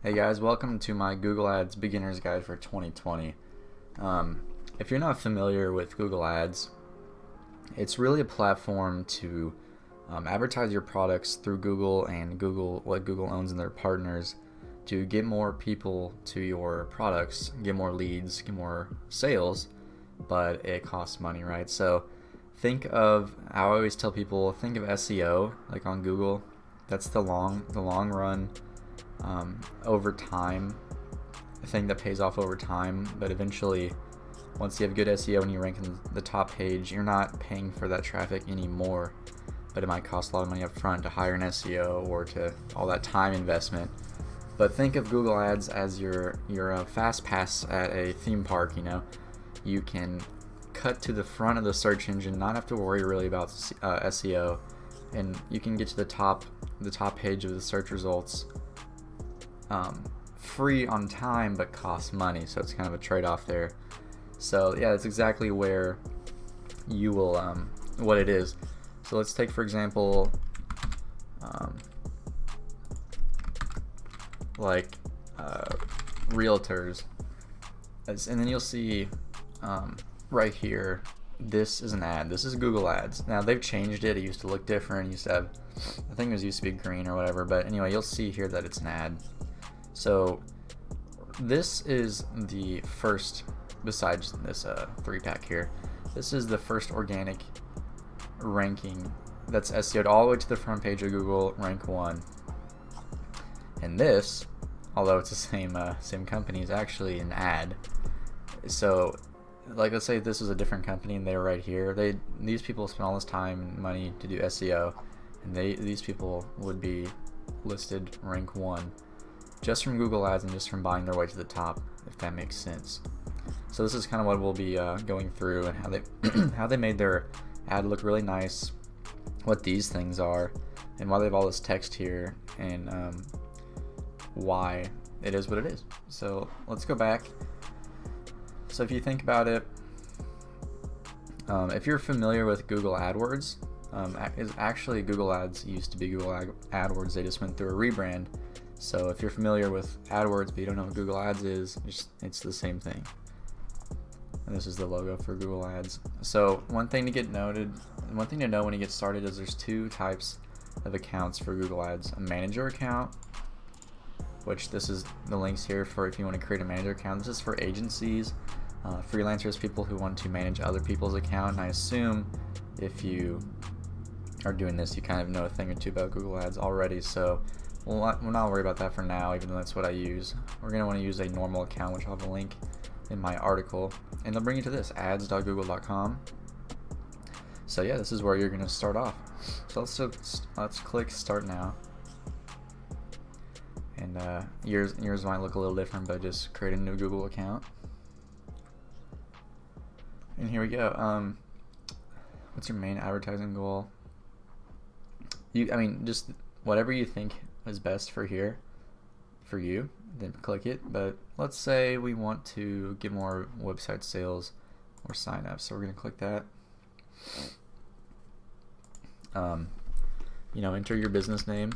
Hey guys, welcome to my Google Ads Beginner's Guide for 2020. If you're not familiar with Google Ads, it's really a platform to advertise your products through Google and what Google owns and their partners to get more people to your products, get more leads, get more sales, but it costs money, right? So I always tell people, think of SEO like on Google. That's the long run. Over time, a thing that pays off over time, but eventually once you have good SEO and you rank in the top page, you're not paying for that traffic anymore, but it might cost a lot of money up front to hire an SEO or to all that time investment. But think of Google Ads as your fast pass at a theme park. You can cut to the front of the search engine, not have to worry really about SEO, and you can get to the top page of the search results free on time, but costs money. So it's kind of a trade-off there. So yeah, that's exactly where you will what it is. So let's take, for example, realtors, and then you'll see right here, this is an ad. This is Google Ads. Now they've changed it. It used to look different. It used to have, I think it used to be green or whatever, but anyway, you'll see here that it's an ad. So this is the first, besides this 3-pack here, this is the first organic ranking that's SEO'd all the way to the front page of Google, rank 1. And this, although it's the same company, is actually an ad. So like, let's say this was a different company and they were right here. These people spend all this time and money to do SEO, and these people would be listed rank 1 just from Google Ads and just from buying their way to the top, if that makes sense. So this is kind of what we'll be going through, and how they how they made their ad look really nice, what these things are, and why they have all this text here, and why it is what it is. So let's go back. So if you think about it, if you're familiar with Google AdWords, actually Google Ads used to be Google AdWords. They just went through a rebrand. So if you're familiar with AdWords but you don't know what Google Ads is, it's the same thing. And this is the logo for Google Ads. So one thing to know when you get started is there's 2 types of accounts for Google Ads. A manager account, which this is the links here for if you want to create a manager account. This is for agencies, freelancers, people who want to manage other people's account. And I assume if you are doing this, you kind of know a thing or two about Google Ads already. So we'll not worry about that for now, even though that's what I use. We're going to want to use a normal account, which I'll have a link in my article, and they'll bring you to this, ads.google.com. So yeah, this is where you're going to start off. So let's click start now. And yours might look a little different, but just create a new Google account. And here we go. What's your main advertising goal? Just whatever you think is best for you, then click it. But let's say we want to get more website sales or sign-ups, so we're going to click that. Enter your business name.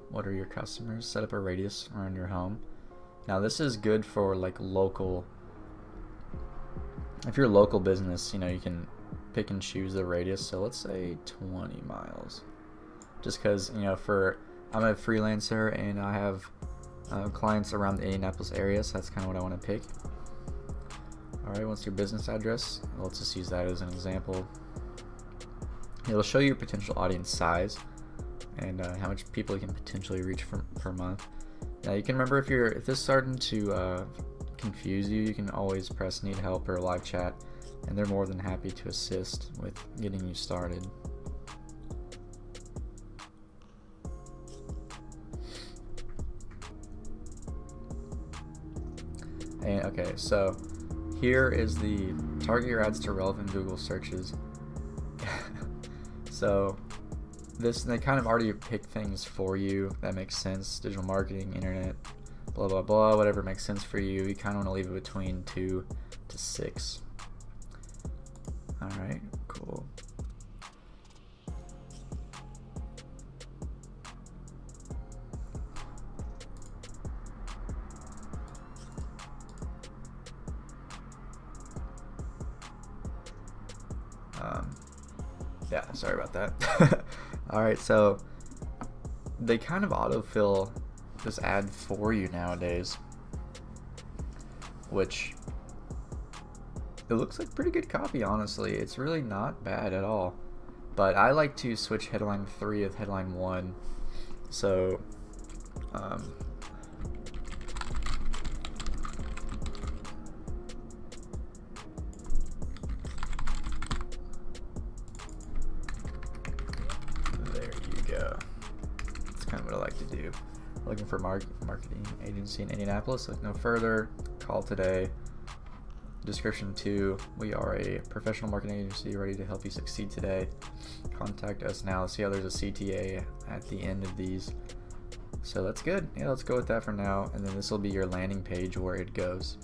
What are your customers? Set up a radius around your home. Now this is good for like local. If you're a local business, you can pick and choose the radius. So let's say 20 miles. Just because, I'm a freelancer and I have clients around the Indianapolis area, so that's kind of what I want to pick. Alright, what's your business address? Let's just use that as an example. It'll show you your potential audience size and how much people you can potentially reach per month. Now you can remember, if this is starting to confuse you, you can always press need help or live chat, and they're more than happy to assist with getting you started. And okay, so here is the target your ads to relevant Google searches. So they kind of already pick things for you that makes sense. Digital marketing, internet, blah blah blah, whatever makes sense for you. You kind of want to leave it between 2 to 6. Alright, cool. Cool. Yeah, sorry about that. Alright, so they kind of autofill this ad for you nowadays, which it looks like pretty good copy, honestly. It's really not bad at all. But I like to switch headline 3 with headline 1. So, there you go. That's kind of what I like to do. Looking for marketing agency in Indianapolis. Look no further. Call today. Description 2, we are a professional marketing agency ready to help you succeed today. Contact us now. See how there's a CTA at the end of these. So that's good. Yeah, let's go with that for now. And then this will be your landing page where it goes.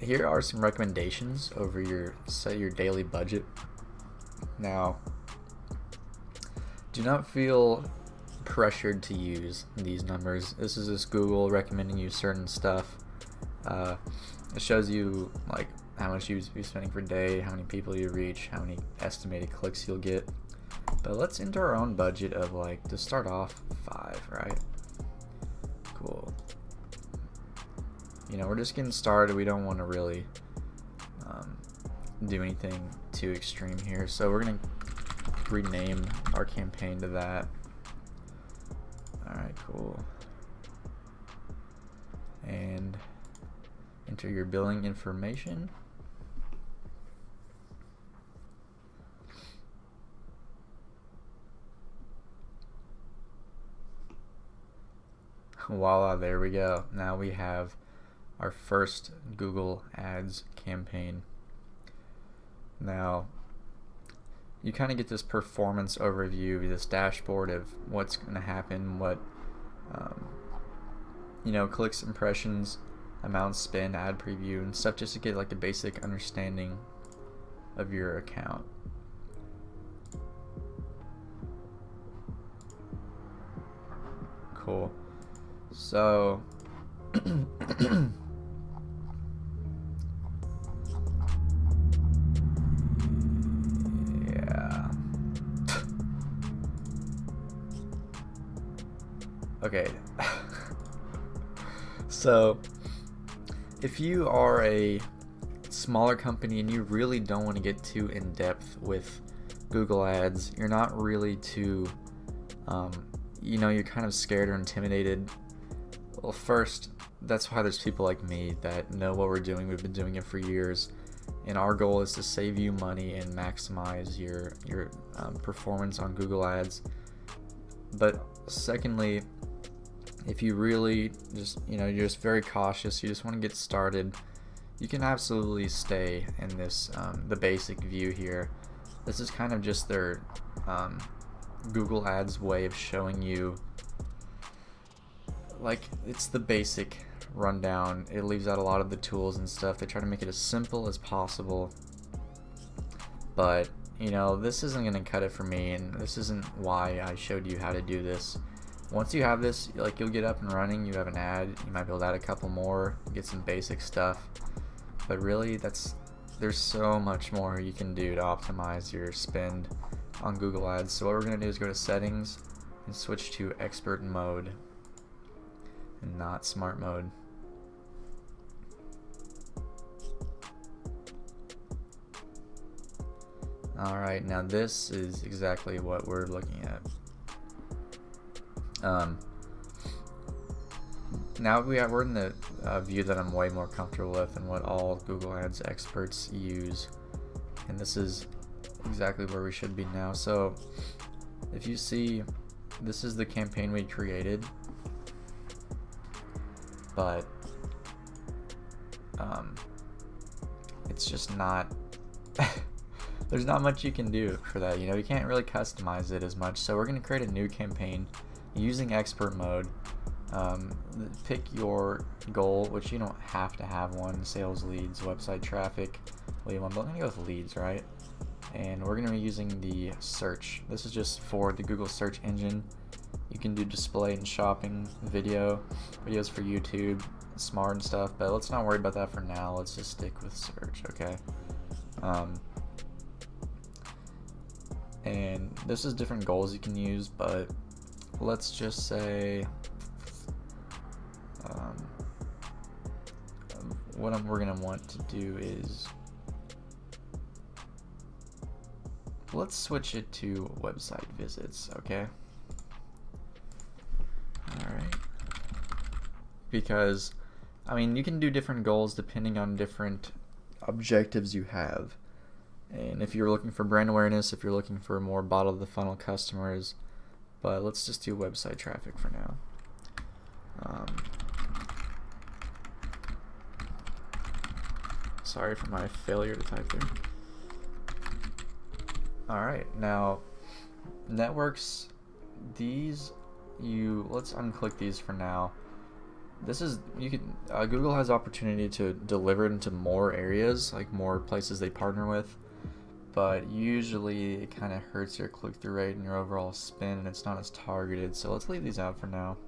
Here are some recommendations over your daily budget. Now, do not feel pressured to use these numbers. This is just Google recommending you certain stuff. It shows you like how much you'd be spending per day, how many people you reach, how many estimated clicks you'll get. But let's enter our own budget of like, to start off, 5, right? Cool. You know, we're just getting started. We don't want to really do anything too extreme here. So we're gonna rename our campaign to that. Alright, cool. And enter your billing information. Voila, there we go. Now we have our first Google Ads campaign. Now, you kind of get this performance overview, this dashboard of what's going to happen, what, you know, clicks, impressions, amounts spent, ad preview, and stuff, just to get like a basic understanding of your account. Cool. So, okay. So, if you are a smaller company and you really don't want to get too in depth with Google Ads, you're not really too, you know, you're kind of scared or intimidated. Well, first, that's why there's people like me that know what we're doing. We've been doing it for years, and our goal is to save you money and maximize your performance on Google Ads. But secondly, if you really just, you know, you're just very cautious, you just want to get started, you can absolutely stay in this, the basic view here. This is kind of just their Google Ads way of showing you, like, it's the basic rundown. It leaves out a lot of the tools and stuff. They try to make it as simple as possible, but you know, this isn't going to cut it for me, and this isn't why I showed you how to do this. Once you have this, like, you'll get up and running, you have an ad, you might be able to add a couple more, get some basic stuff, but really there's so much more you can do to optimize your spend on Google Ads. So what we're going to do is go to settings and switch to expert mode and not smart mode. Alright, now this is exactly what we're looking at. Now we're in the view that I'm way more comfortable with and what all Google Ads experts use, and this is exactly where we should be now. So if you see, this is the campaign we created, but it's just not there's not much you can do for that. You know, you can't really customize it as much. So we're going to create a new campaign using expert mode. Pick your goal, which you don't have to have one: sales, leads, website traffic, what you want. But I'm gonna go with leads, right? And we're gonna be using the search. This is just for the Google search engine. You can do display and shopping, videos for YouTube, smart and stuff, but let's not worry about that for now. Let's just stick with search, okay? And this is different goals you can use, but let's just say what we're gonna want to do is, let's switch it to website visits, okay? Alright. Because, I mean, you can do different goals depending on different objectives you have. And if you're looking for brand awareness, if you're looking for more bottom of the funnel customers, but let's just do website traffic for now. Sorry for my failure to type there. Alright, now networks, let's unclick these for now. Google has opportunity to deliver it into more areas, like more places they partner with, but usually it kind of hurts your click-through rate and your overall spend, and it's not as targeted, so let's leave these out for now.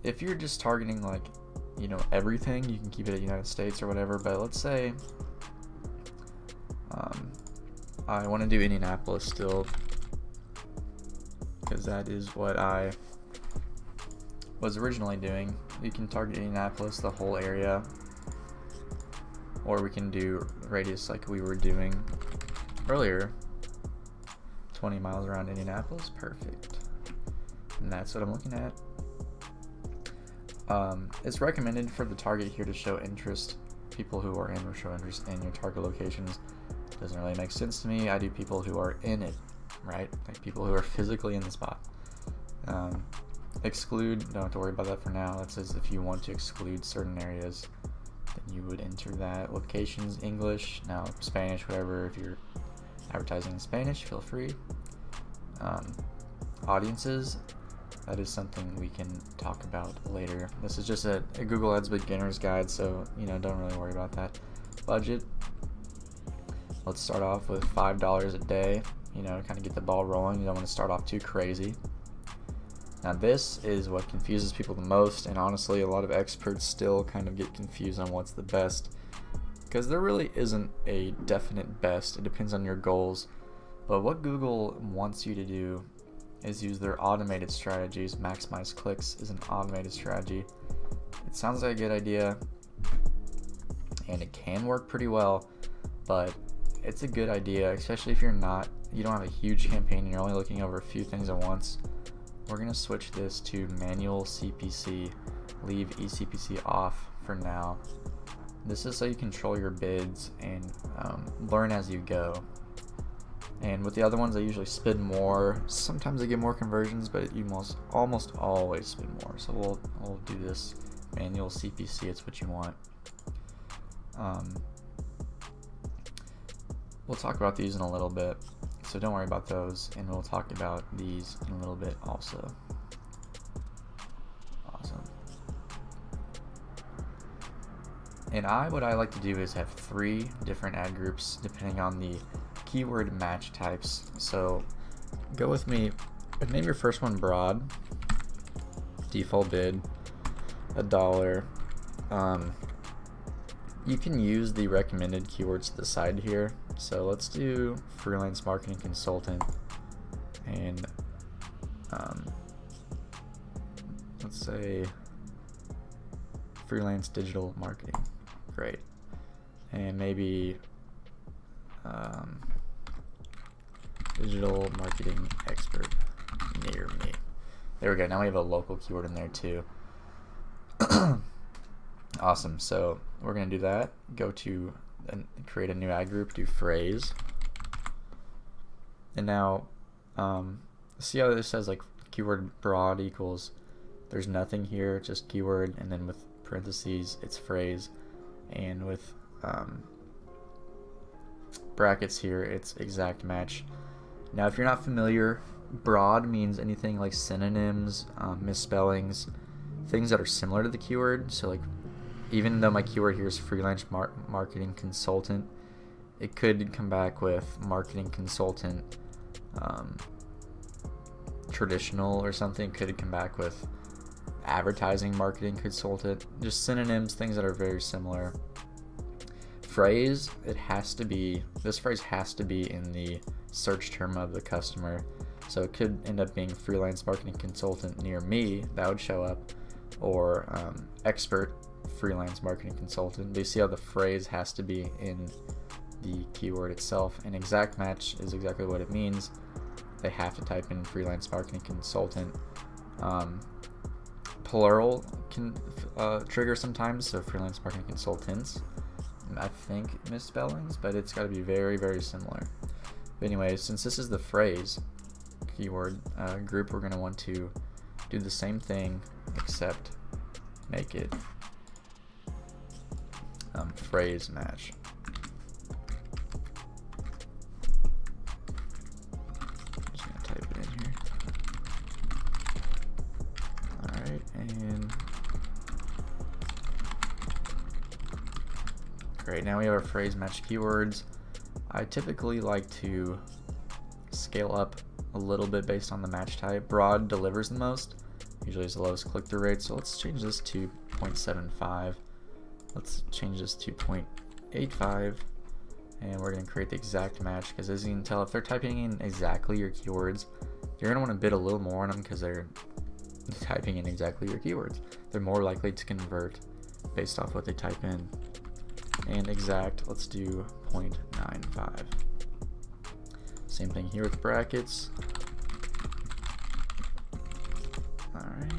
If you're just targeting like, everything, you can keep it at United States or whatever, but let's say I want to do Indianapolis still, because that is what I was originally doing. You can target Indianapolis, the whole area, or we can do radius like we were doing earlier, 20 miles around Indianapolis. Perfect. And that's what I'm looking at. It's recommended for the target here to show interest, people who are in or show interest in your target locations. Doesn't really make sense to me. I do people who are in it, right? Like people who are physically in the spot. Exclude, don't have to worry about that for now. That says if you want to exclude certain areas, then you would enter that. Locations, English, now Spanish, whatever. If you're advertising in Spanish, feel free. Audiences, that is something we can talk about later. This is just a Google Ads beginner's guide, so don't really worry about that. Budget, let's start off with $5 a day, to kind of get the ball rolling. You don't want to start off too crazy. Now this is what confuses people the most, and honestly a lot of experts still kind of get confused on what's the best, because there really isn't a definite best. It depends on your goals, but what Google wants you to do is use their automated strategies. Maximize clicks is an automated strategy. It sounds like a good idea, and it can work pretty well, but it's a good idea, especially if you don't have a huge campaign and you're only looking over a few things at once. We're going to switch this to manual CPC, leave eCPC off for now. This is so you control your bids and learn as you go. And with the other ones, I usually spend more. Sometimes I get more conversions, but you almost always spend more. So we'll do this manual CPC. It's what you want. We'll talk about these in a little bit, so don't worry about those, and we'll talk about these in a little bit also. Awesome. And what I like to do is have 3 different ad groups depending on the keyword match types. So go with me, name your first one broad, default bid, $1. You can use the recommended keywords to the side here. So let's do freelance marketing consultant, and let's say freelance digital marketing. Great. And maybe digital marketing expert near me. There we go. Now we have a local keyword in there too. Awesome. So we're going to do that. Go to create a new ad group, do phrase. And now see how this says like keyword broad equals, there's nothing here, just keyword, and then with parentheses it's phrase, and with brackets here it's exact match. Now if you're not familiar Broad means anything like synonyms, misspellings, things that are similar to the keyword. So like, even though my keyword here is freelance marketing consultant, it could come back with marketing consultant, traditional or something. Could come back with advertising marketing consultant. Just synonyms, things that are very similar. Phrase, this phrase has to be in the search term of the customer. So it could end up being freelance marketing consultant near me, that would show up, or expert freelance marketing consultant. But you see how the phrase has to be in the keyword itself. An exact match is exactly what it means. They have to type in freelance marketing consultant. Plural can trigger sometimes, so freelance marketing consultants. I think misspellings, but it's got to be very, very similar. But anyway, since this is the phrase keyword group, we're going to want to do the same thing except make it phrase match. I'm just going to type it in here. Alright, and great, now we have our phrase match keywords. I typically like to scale up a little bit based on the match type. Broad delivers the most, usually is the lowest click-through rate, so let's change this to 0.75. Let's change this to 0.85, and we're going to create the exact match, because as you can tell, if they're typing in exactly your keywords, you're going to want to bid a little more on them because they're typing in exactly your keywords. They're more likely to convert based off what they type in. And exact, let's do 0.95. Same thing here with brackets. Alright.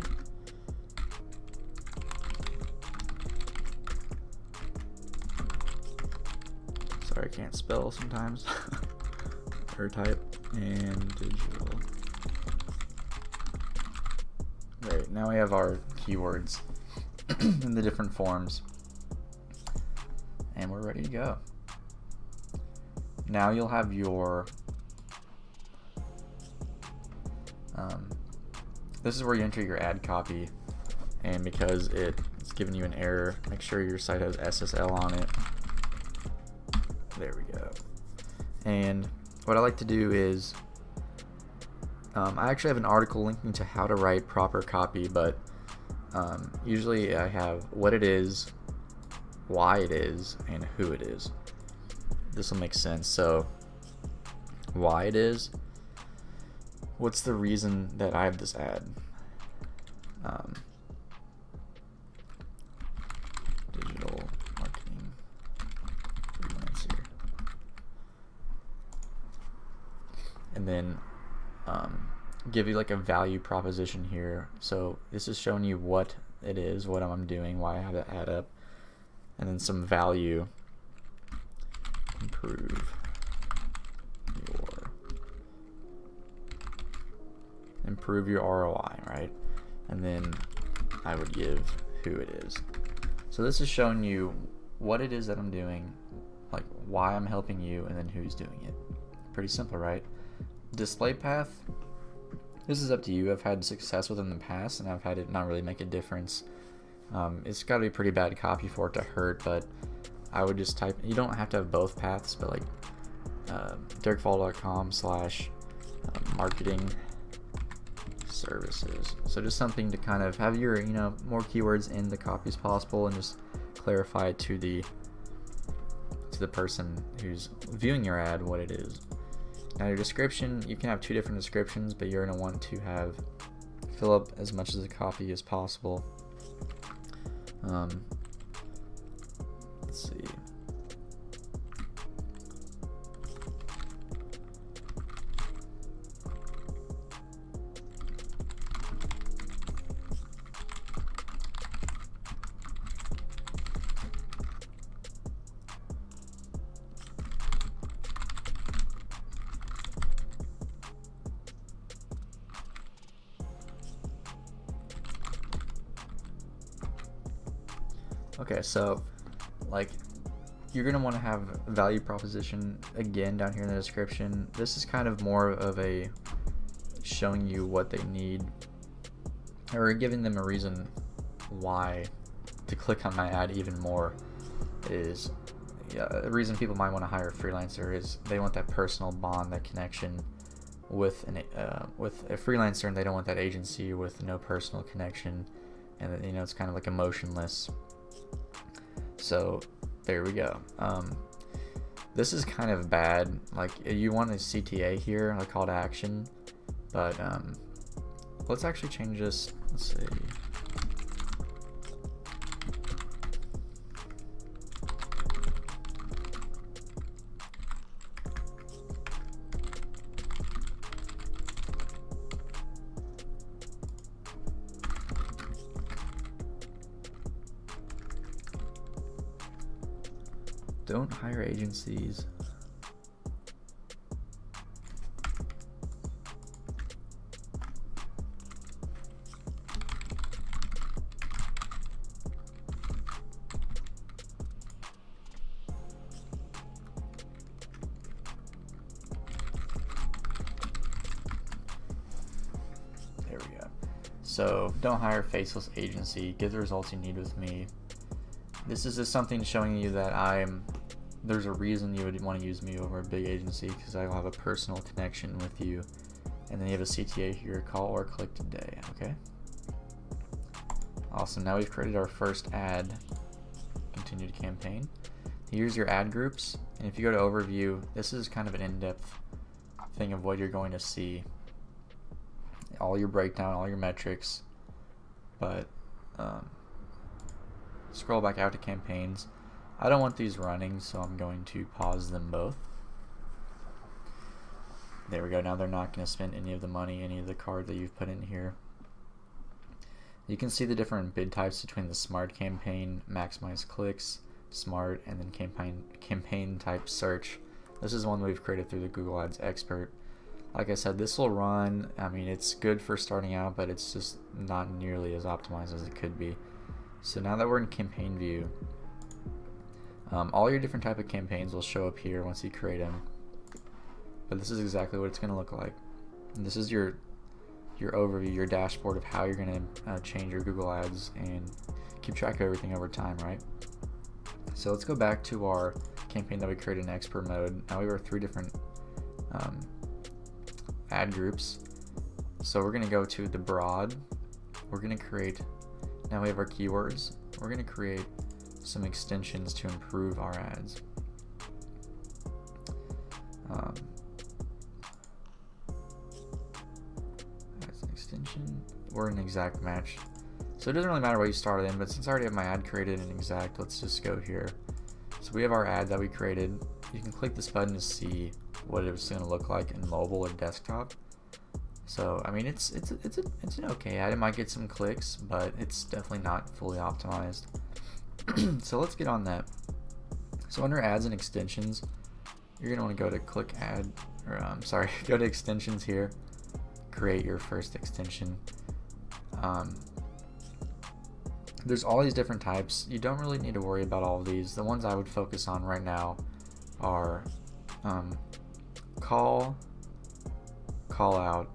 Sorry, I can't spell sometimes. Or type. And digital. Great, now we have our keywords in the different forms. And we're ready to go. Now you'll have your this is where you enter your ad copy, and because it's giving you an error, make sure your site has SSL on it. There we go. And what I like to do is I actually have an article linking to how to write proper copy, but usually I have what it is, why it is, and who it is. This will make sense. So why it is, what's the reason that I have this ad? Digital marketing freelancer. And then give you like a value proposition here. So this is showing you what it is, what I'm doing, why I have that ad up, and then some value. Improve your ROI, right? And then I would give who it is. So this is showing you what it is that I'm doing, like why I'm helping you, and then who's doing it. Pretty simple, right? Display path, this is up to you. I've had success with it in the past, and I've had it not really make a difference. It's got to be pretty bad copy for it to hurt, but I would just type, you don't have to have both paths, but like DerekFall.com/marketing services. So just something to kind of have your, more keywords in the copy as possible, and just clarify to the person who's viewing your ad what it is. Now your description, you can have two different descriptions, but you're going to want to fill up as much of the copy as possible. Let's see. Okay, so like you're going to want to have a value proposition again down here in the description. This is kind of more of a showing you what they need, or giving them a reason why to click on my ad even more, is a reason people might want to hire a freelancer is they want that personal bond, that connection with a freelancer, and they don't want that agency with no personal connection, and you know, it's kind of like emotionless. So there we go. This is kind of bad. Like, you want a CTA here, like call to action, but let's actually change this. Let's see. Don't hire agencies. There we go. So don't hire a faceless agency. Get the results you need with me. This is just something showing you that there's a reason you would want to use me over a big agency, because I will have a personal connection with you. And then you have a CTA here, call or click today. Okay. Awesome. Now we've created our first ad. Continue to campaign. Here's your ad groups. And if you go to overview, this is kind of an in-depth thing of what you're going to see. All your breakdown, all your metrics. But scroll back out to campaigns. I don't want these running, so I'm going to pause them both. There we go. Now they're not going to spend any of the money, any of the card that you've put in here. You can see the different bid types between the smart campaign, maximize clicks, smart, and then campaign type search. This is one we've created through the Google Ads Expert. Like I said, this will run. I mean, it's good for starting out, but it's just not nearly as optimized as it could be. So now that we're in campaign view, all your different type of campaigns will show up here once you create them. But this is exactly what it's going to look like. And this is your overview, your dashboard of how you're going to change your Google Ads and keep track of everything over time, right? So let's go back to our campaign that we created in expert mode. Now we have 3 different ad groups. So we're going to go to the broad. We're going to create, now we have our keywords. We're going to create some extensions to improve our ads. As an extension, we're an exact match. So it doesn't really matter what you started in, but since I already have my ad created in exact, let's just go here. So we have our ad that we created. You can click this button to see what it's going to look like in mobile or desktop. So I mean, it's an okay ad. It might get some clicks, but it's definitely not fully optimized. So let's get on that. So under ads and extensions, you're gonna want to go to click add, or go to extensions here, create your first extension. There's all these different types. You don't really need to worry about all of these. The ones I would focus on right now are call out,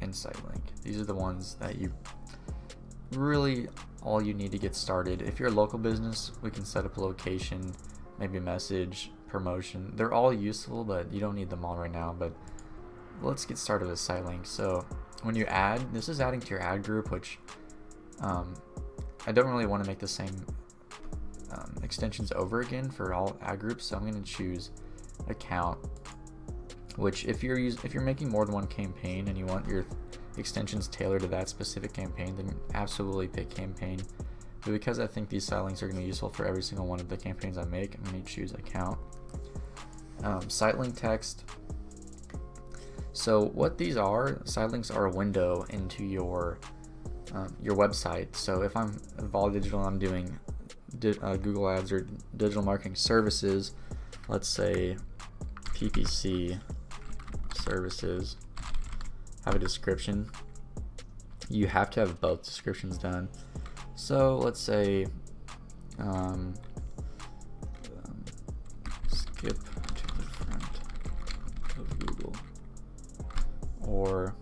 and site link. These are the ones that you really all you need to get started. If you're a local business, we can set up a location, maybe a message, promotion. They're all useful, but you don't need them all right now. But let's get started with site link. So when you add, this is adding to your ad group, which I don't really want to make the same extensions over again for all ad groups. So I'm going to choose account, which if you're making more than one campaign and you want your extensions tailored to that specific campaign, then absolutely pick campaign. But because I think these site links are going to be useful for every single one of the campaigns I make, I'm going to choose account. Site link text. So what these are, site links are a window into your website. So if I'm Vol Digital and I'm doing Google Ads or digital marketing services, let's say PPC services, have a description. You have to have both descriptions done. So let's say skip to the front of Google, or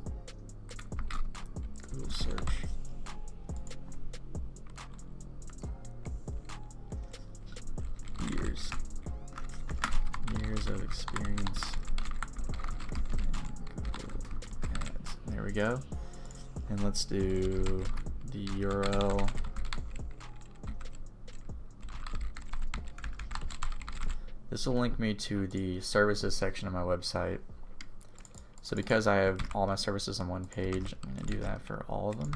we go. And let's do the URL. This will link me to the services section of my website. So because I have all my services on one page, I'm going to do that for all of them.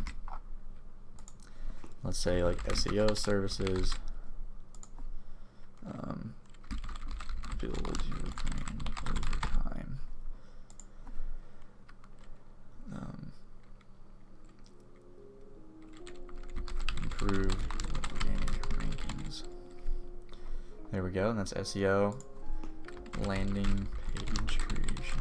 Let's say like SEO services, build your brand over time, improve organic rankings. There we go, and that's SEO, landing page creation.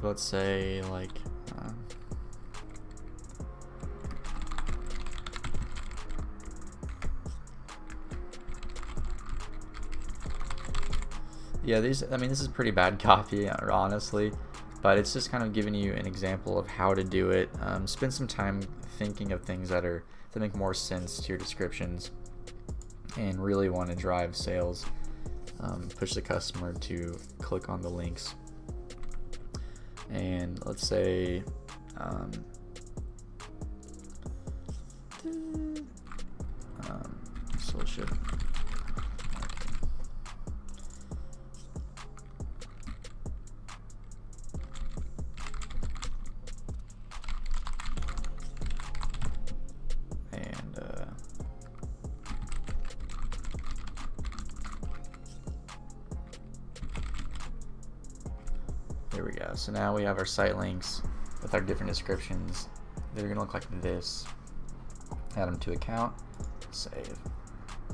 Let's say like yeah, this is pretty bad copy, honestly, but it's just kind of giving you an example of how to do it. Spend some time thinking of things that make more sense to your descriptions and really want to drive sales, push the customer to click on the links. And let's say social marketing. And there we go. So now we have our site links with our different descriptions. They're going to look like this. Add them to account. Save.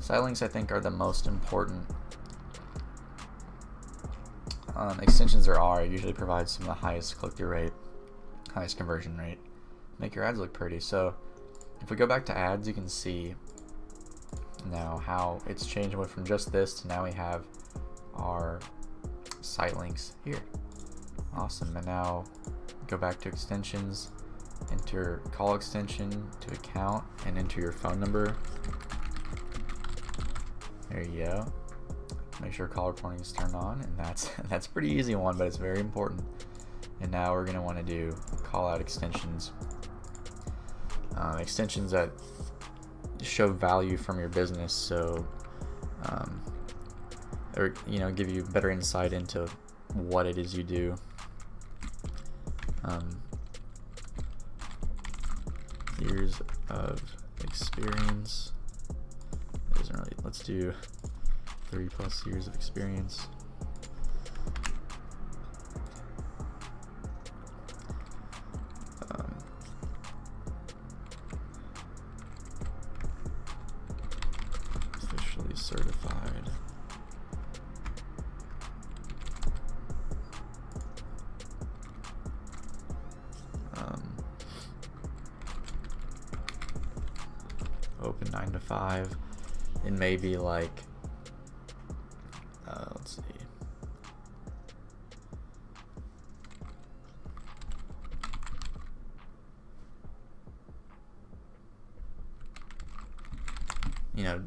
Site links, I think, are the most important. Extensions usually provide some of the highest click-through rate, highest conversion rate. Make your ads look pretty. So if we go back to ads, you can see now how it's changed. Went from just this to now we have our site links here. Awesome. And now go back to extensions, enter call extension to account, and enter your phone number. There you go. Make sure call recording is turned on, and that's a pretty easy one, but it's very important. And now we're going to want to do call out extensions. Extensions that show value from your business, so or give you better insight into what it is you do. Years of experience. Isn't really. Let's do 3+ years of experience. Officially certified. Open 9 to 5. It may be like, let's see.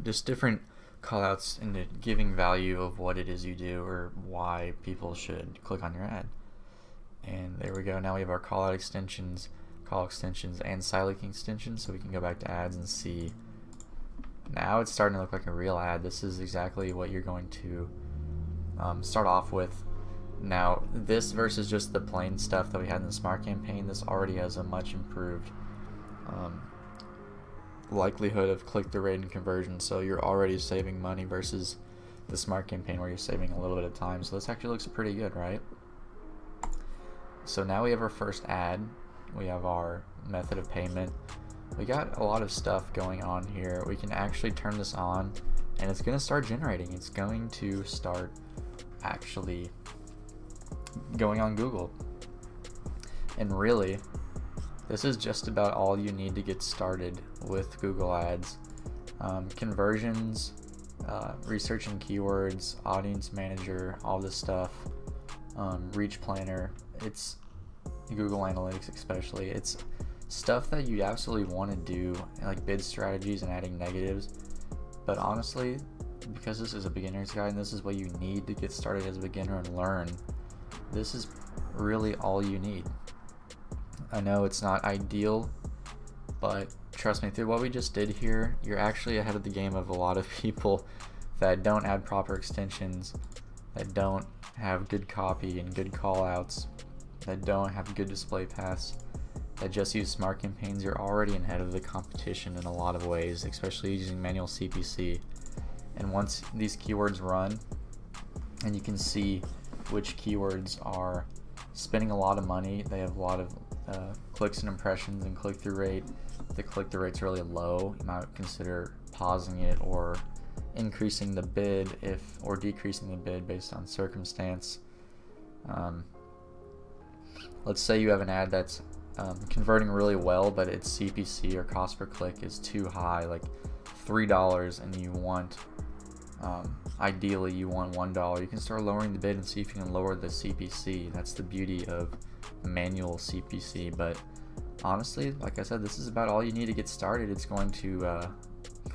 Just different callouts into giving value of what it is you do or why people should click on your ad. And there we go. Now we have our call extensions, and site link extensions. So we can go back to ads and see. Now it's starting to look like a real ad. This is exactly what you're going to start off with. Now this versus just the plain stuff that we had in the Smart campaign, this already has a much improved likelihood of click-through rate and conversion. So you're already saving money versus the Smart campaign where you're saving a little bit of time. So this actually looks pretty good, right? So now we have our first ad. We have our method of payment. We got a lot of stuff going on here. We can actually turn this on and it's going to start generating. It's going to start actually going on Google. And really, this is just about all you need to get started with Google Ads. Conversions, researching keywords, audience manager, all this stuff. Reach Planner. It's Google Analytics especially. It's stuff that you absolutely want to do, like bid strategies and adding negatives. But honestly, because this is a beginner's guide and this is what you need to get started as a beginner and learn, this is really all you need. I know it's not ideal, but trust me, through what we just did here, you're actually ahead of the game of a lot of people that don't add proper extensions, that don't have good copy and good callouts, that don't have good display paths, that just use smart campaigns. You're already ahead of the competition in a lot of ways, especially using manual CPC. And once these keywords run, and you can see which keywords are spending a lot of money, they have a lot of clicks and impressions and click-through rate. If the click-through rate's really low, you might consider pausing it or increasing the bid or decreasing the bid based on circumstance. Let's say you have an ad that's converting really well, but its CPC or cost per click is too high, like $3, and you want ideally you want $1. You can start lowering the bid and see if you can lower the CPC. That's the beauty of manual CPC. But honestly, like I said, this is about all you need to get started. It's going to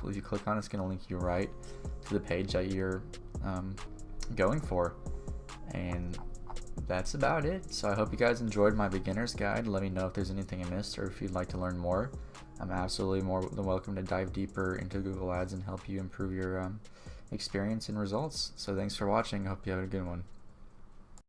if you click on it, it's going to link you right to the page that you're going for, and that's about it. So I hope you guys enjoyed my beginner's guide. Let me know if there's anything I missed or if you'd like to learn more. I'm absolutely more than welcome to dive deeper into Google Ads and help you improve your experience and results. So thanks for watching. I hope you have a good one.